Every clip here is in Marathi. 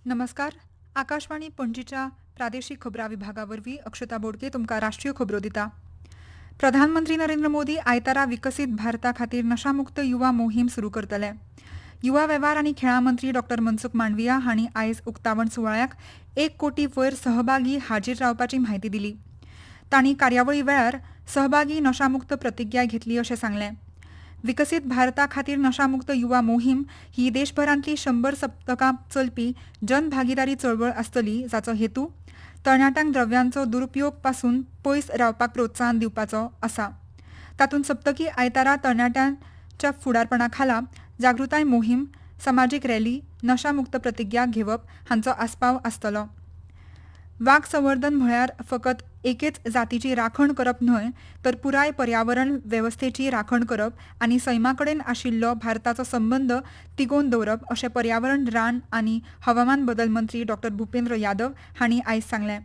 नमस्कार. आकाशवाणी पणजीच्या प्रादेशीक खबरां विभागावरवीं अक्षता बोडके तुमकां राष्ट्रीय खबरो दिता. प्रधानमंत्री नरेंद्र मोदी आयतारा विकसीत भारता खातीर नशामुक्त युवा मोहीम सुरू करतले. युवा वेव्हार आनी खेळां मंत्री डॉ मनसुख मांडविया हांणी आयज उक्तावण सुवाळ्याक 1 कोटी वयर सहभागी हाजीर रावपाची म्हायती दिली. तांणी कार्यावळी वेळार सहभागी नशामुक्त प्रतिज्ञा घेतली अशें सांगलें. विकसीत भारता खातीर नशामुक्त युवा मोहीम ही देशभरांतली 100 सप्तकां चलपी जनभागीदारी चळवळ आसतली, जाचो हेतू तरणाट्यांक द्रव्यांचो दुरुपयोग पासून पयस रावपाक प्रोत्साहन दिवपाचो आसा. तातूंत सप्तकी आयतारा तरणाट्यांच्या फुडारपणा खाला जागृताय मोहीम, समाजीक रॅली, नशामुक्त प्रतिज्ञा घेवप हांचो आस्पाव आसतलो. वाघ संवर्धन म्हळ्यार फकत एकेच जातीची राखण करप न्हय, तर पुराय पर्यावरण वेवस्थेची राखण करप आनी सैमाकडेन आशिल्लो भारताचो संबंद तिगोवन दवरप अशें पर्यावरण, रान आनी हवामान बदल मंत्री डॉ भुपेंद्र यादव हांणी आयज सांगलें.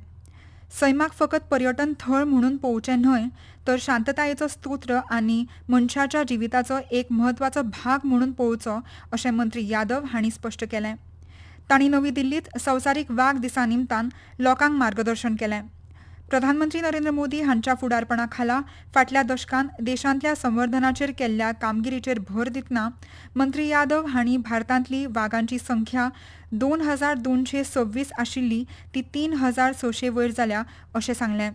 सैमाक फकत पर्यटन थळ म्हणून पळोवचें न्हय, तर शांततायेचो स्तोत्र आनी मनशाच्या जिविताचो एक म्हत्वाचो भाग म्हणून पळोवचो अशें मंत्री यादव हांणी स्पश्ट केलें. तांणी नवी दिल्लीत संवसारीक वाघ दिसा निमतान लोकांक मार्गदर्शन केलें. प्रधानमंत्री नरेंद्र मोदी हांच्या फुडारपणा खाला फाटल्या दशकांत देशांतल्या संवर्धनाचेर केल्ल्या कामगिरीचेर भर दितना मंत्री यादव हांणी भारतांतली वाघांची संख्या 2226 आशिल्ली ती 3600 वयर जाल्या अशें सांगलें.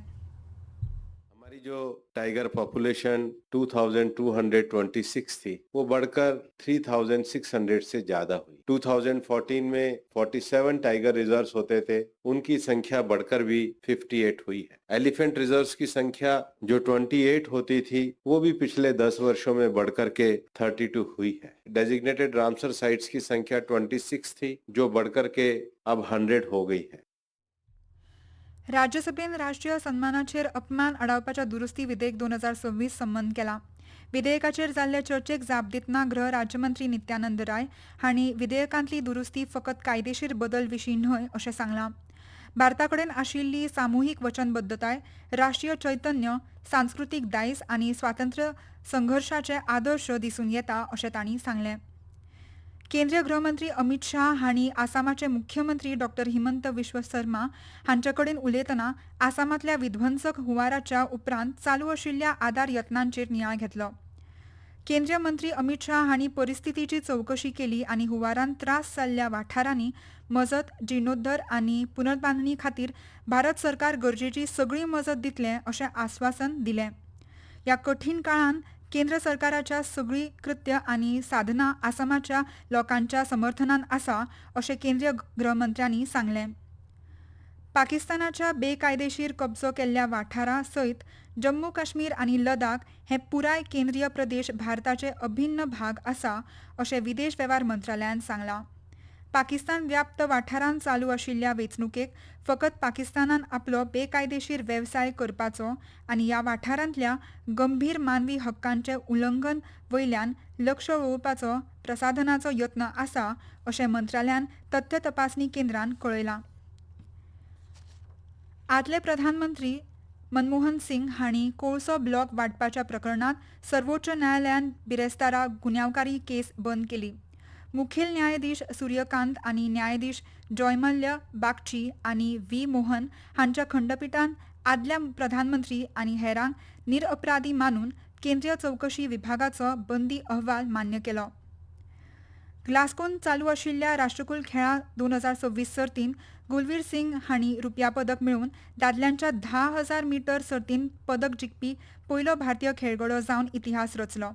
हमारी जो टाइगर पॉपुलेशन 2226 थी वो बढ़कर 3600 से ज्यादा हुई. 2014 में 47 टाइगर रिजर्व्स होते थे, उनकी संख्या बढ़कर भी 58 हुई है. एलिफेंट रिजर्व्स की संख्या जो 28 होती थी वो भी पिछले 10 वर्षों में बढ़कर के 32 हुई है. डेजिग्नेटेड रामसर साइट्स की संख्या 26 थी जो बढ़कर के अब 100 हो गई है. राज्यसभेन राष्ट्रीय सन्मानाचेर अपमान आडावपाच्या दुरुस्ती विधेयक 2026 संमत केला. विधेयकाचेर जाल्ले चर्चेक जाप दितना गृह राज्यमंत्री नित्यानंद राय हांणी विधेयकांतली दुरुस्ती फकत कायदेशीर बदल विशीं न्हय अशें सांगलां. भारताकडेन आशिल्ली सामुहीक वचनबद्धताय, राष्ट्रीय चैतन्य, सांस्कृतीक दायज आनी स्वातंत्र्य संघर्षाचे आदर्श दिसून येता अशें तांणी सांगलें. केंद्रीय गृहमंत्री अमित शाह हांणी आसामाचे मुख्यमंत्री डॉ हिमंत विश्व शर्मा हांचे कडेन उलयतना आसामांतल्या विध्वंसक हुंवाराच्या उपरांत चालू आशिल्ल्या आदार यत्नांचेर नियाळ घेतलो. केंद्रीय मंत्री अमित शाह हांणी परिस्थितीची चवकशी केली आनी हुंवारान त्रास जाल्ल्या वाठारांनी मजत, जिर्णोद्धार आनी पुनर्बांदणी खातीर भारत सरकार गरजेची सगळी मजत दितलें अशें आश्वासन दिलें. ह्या कठीण काळांत केंद्र सरकाराच्या सगळी कृत्य आनी साधना आसामाच्या लोकांच्या समर्थनान आसा अशें केंद्रीय गृहमंत्र्यांनी सांगलें. पाकिस्तानाच्या बेकायदेशीर कब्जो केल्ल्या वाठारा सयत जम्मू काश्मीर आनी लडाख हे पुराय केंद्रीय प्रदेश भारताचे अभिन्न भाग आसा अशें विदेश वेव्हार मंत्रालयान सांगलां. पाकिस्तान व्याप्त वाठारांत चालू आशिल्ल्या वेंचणुकेक फकत पाकिस्तानान आपलो बेकायदेशीर वेवसाय करपाचो आनी ह्या वाठारांतल्या गंभीर मानवी हक्कांचे उल्लंघन वयल्यान लक्ष वळोवपाचो प्रसाधनाचो यत्न आसा अशें मंत्रालयान तथ्य तपासणी केंद्रान कळयलां. आदले प्रधानमंत्री मनमोहन सिंग हांणी कोळसो ब्लॉक वाडपाच्या प्रकरणांत सर्वोच्च न्यायालयान बिरेस्तारा गुन्यांवकारी केस बंद केली. मुखेल न्यायाधीश सूर्यकांत आनी न्यायाधीश जयमल्य बागची आनी व्ही मोहन हांच्या खंडपीठान आदल्या प्रधानमंत्री आनी हेरांक निरअपराधी मानून केंद्रीय चवकशी विभागाचो बंदी अहवाल मान्य केलो. ग्लास्कोन चालू आशिल्ल्या राष्ट्रकुल खेळां 2026 सर्तींत गुलवीर सिंग हांणी रुप्या पदक मेळोवन दादल्यांच्या 10,000 मीटर सर्तींत पदक जिखपी पयलो भारतीय खेळगडो जावन इतिहास रचलो.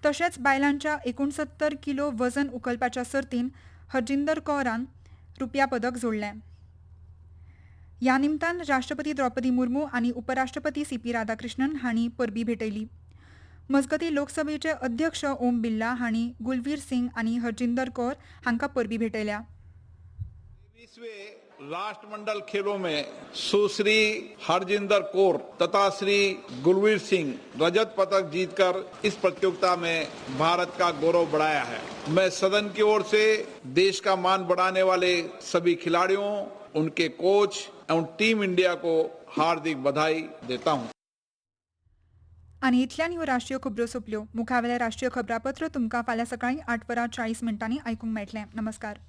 तशेंच बायलांच्या 69 किलो वजन उखलपाच्या सर्तींत हरजिंदर कौरान रुप्या पदक जोडलें. ह्या निमतान राष्ट्रपती द्रौपदी मुर्मू आनी उपराष्ट्रपती सीपी राधाकृष्णन हांणी परबीं भेटयली. मजगतीं लोकसभेचे अध्यक्ष ओम बिर्ला हांणी गुलवीर सिंग आनी हरजिंदर कौर हांकां परबीं भेटयल्या. राष्ट्रमंडल खेलों में सुश्री हरजिंदर कौर तथा श्री गुलवीर सिंह रजत पदक जीतकर इस प्रतियोगिता में भारत का गौरव बढ़ाया है. मैं सदन की ओर से देश का मान बढ़ाने वाले सभी खिलाड़ियों, उनके कोच एवं टीम इंडिया को हार्दिक बधाई देता हूं. आनी इतल्यान ह्यो राष्ट्रीय खबरो सोंपल्यो. मुखावेलें राष्ट्रीय खबरापत्र तुमकां फाल्यां सकाळीं 8:40 आयकूंक मेळटलें. नमस्कार.